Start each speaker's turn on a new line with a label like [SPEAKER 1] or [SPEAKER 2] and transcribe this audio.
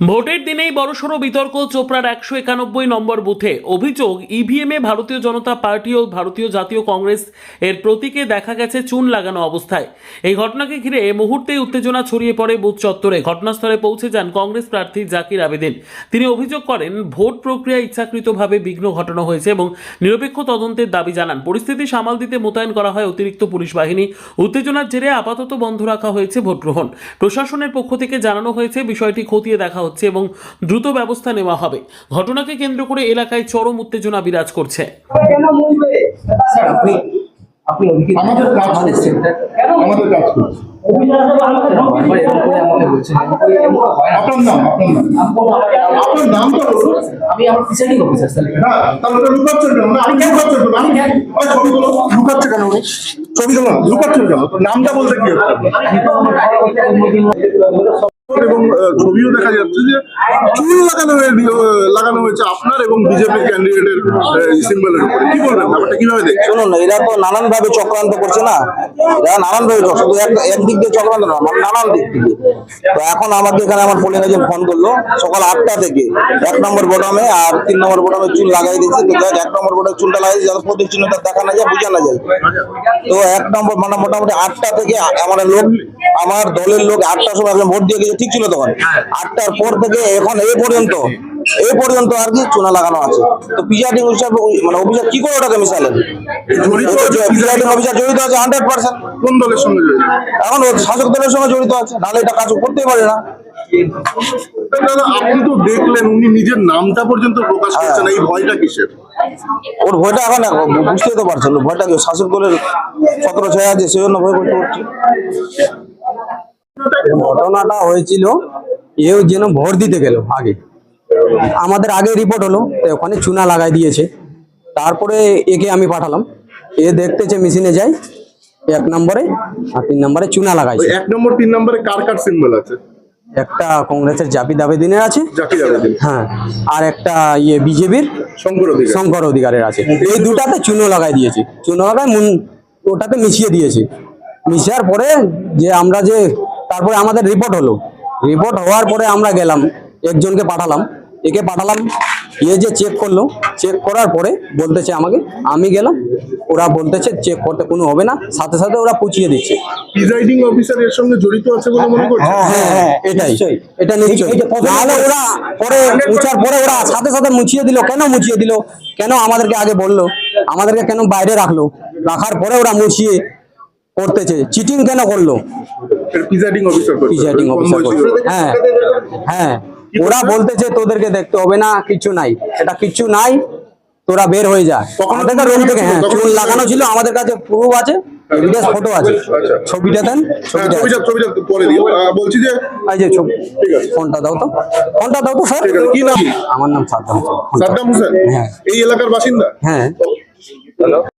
[SPEAKER 1] ভোটের দিনেই বড়সড় বিতর্ক চোপড়ার 191 নম্বর বুথে। অভিযোগ, ইভিএমে ভারতীয় জনতা পার্টি ও ভারতীয় জাতীয় কংগ্রেস এর প্রতীকে দেখা গেছে চুন লাগানো অবস্থায়। এই ঘটনাকে ঘিরে মুহূর্তেই উত্তেজনা ছড়িয়ে পড়ে বুথ চত্বরে। ঘটনাস্থলে পৌঁছে যান কংগ্রেস প্রার্থী জাকির আবেদিন। তিনি অভিযোগ করেন, ভোট প্রক্রিয়া ইচ্ছাকৃতভাবে বিঘ্ন ঘটানো হয়েছে এবং নিরপেক্ষ তদন্তের দাবি জানান। পরিস্থিতি সামাল দিতে মোতায়েন করা হয় অতিরিক্ত পুলিশ বাহিনী। উত্তেজনার জেরে আপাতত বন্ধ রাখা হয়েছে ভোট গ্রহণ। প্রশাসনের পক্ষ থেকে জানানো হয়েছে বিষয়টি খতিয়ে দেখা হচ্ছে এবং দ্রুত ব্যবস্থা নেওয়া হবে। ঘটনাকে কেন্দ্র করে এলাকায় চরম উত্তেজনা বিরাজ করছে।
[SPEAKER 2] নামটা বলতে কি এবং ছবিও দেখা যাচ্ছে যে চুল লাগানো হয়েছে আপনার এবং বিজেপি ক্যান্ডিডেটের সিম্বলের উপরে। কি বলবেন, ব্যাপারটা কিভাবে দেখছেন?
[SPEAKER 3] শুনুন, এরা তো নানান ভাবে চক্রান্ত করছে না, এরা নানান ভাবে শুধু একদিক দিয়ে চক্রান্ত না, নানান দিক থেকে। তো এখন আমাকে এখানে আমার পোলিং এজেন্ট ফোন করলো সকাল 8টা থেকে 1 নম্বর বোটামে আর 3 নম্বর বোটামে চুল লাগাই দিয়েছে। তো 1 নম্বর বোটামে চুলটা লাগাই যাতে প্রতীক চিহ্নটা দেখা না যায়, বোঝা না যায়। তো 1 নম্বর মানে মোটামুটি 8টা থেকে আমার দলের লোক 8টার সময় ভোট দিয়ে গেছে, ঠিক ছিল তখন। 8টার পর থেকে এখন এই পর্যন্ত আর কি চুনা লাগানো আছে। তো প্রিজাইডিং অফিসার মানে অফিসার কি করে ওটাকে মিশালেন? প্রিজাইডিং অফিসার জড়িত আছে 100%।
[SPEAKER 2] কোন দলের সঙ্গে জড়িত?
[SPEAKER 3] এখন শাসক দলের সঙ্গে জড়িত আছে, নাহলে এটা কাজ করতেই পারে না।
[SPEAKER 2] দাদা, আপনি তো দেখলেন উনি নিজের নামটা পর্যন্ত প্রকাশ করছেন, এই ভয়টা কিসের?
[SPEAKER 3] ওর ভয়টা এখন বুঝতেই তো পারছেন, ভয়টা কি শাসক দলের ছত্র ছায়া আছে, সেই জন্য ভয় করতে পারছি। ঘটনাটা হয়েছিল, এও যেন ভোট দিতে গেল আগে, আমাদের আগে রিপোর্ট হলো ওখানে চুনা লাগাই দিয়েছে। তারপরে একে আমি পাঠালাম, এ দেখতেছে মেশিনে যায় 1 নম্বরে আর 3 নম্বরে চুনা লাগাইছে।
[SPEAKER 2] 1 নম্বর 3 নম্বরে কার সিম্বল আছে?
[SPEAKER 3] একটা কংগ্রেসের জাকির আবেদিনের আছে,
[SPEAKER 2] জাকির আবেদিন,
[SPEAKER 3] হ্যাঁ, আর একটা বিজেপির শঙ্কর অধিকারের আছে। এই দুটাতে চুনো লাগাই দিয়েছে, চুনো লাগাই ওটাতে মিশিয়ে দিয়েছে। মিশার পরে তারপরে আমাদের রিপোর্ট হওয়ার পরে আমরা গেলাম, একজনকে পাঠালাম, একে পাঠালাম, যে চেক করলো, চেক করার পরে বলতেছে আমাকে, আমি গেলাম, ওরা বলতেছে চেক করতে কোনো হবে না, সাথে সাথে ওরা পুছিয়ে দিচ্ছে।
[SPEAKER 2] প্রিজাইডিং অফিসার এর সঙ্গে জড়িত আছে বলে মনে করছেন?
[SPEAKER 3] হ্যাঁ, এটা নিশ্চয়ই। নাহলে ওরা পরে মুছার পরে ওরা সাথে সাথে মুছিয়ে দিল। কেন মুছিয়ে দিল? কেন আমাদেরকে আগে বললো? আমাদেরকে কেন বাইরে রাখার পরে ওরা মুছিয়ে করতেছে? চিটিং কেন করলো?
[SPEAKER 2] Presiding officer.
[SPEAKER 3] হ্যাঁ, ওরা বলতেছে তোদেরকে দেখতে হবে না, কিছু নাই, এটা কিছু নাই, তোরা বের হয়ে যা। আমাদের রুম থেকে চুল লাগানো ছিল, আমাদের কাছে প্রুফ আছে, এভিডেন্স ফটো আছে। ছবিটা দেন, ছবিটা
[SPEAKER 2] পরে দিও। বলছি যে
[SPEAKER 3] এই যে ছবি, ফোনটা দাও তো স্যার।
[SPEAKER 2] কি নাম?
[SPEAKER 3] আমার নাম সাদ্দাম
[SPEAKER 2] হোসেন।
[SPEAKER 3] হ্যাঁ।
[SPEAKER 2] এই এলাকার বাসিন্দা?
[SPEAKER 3] হ্যাঁ।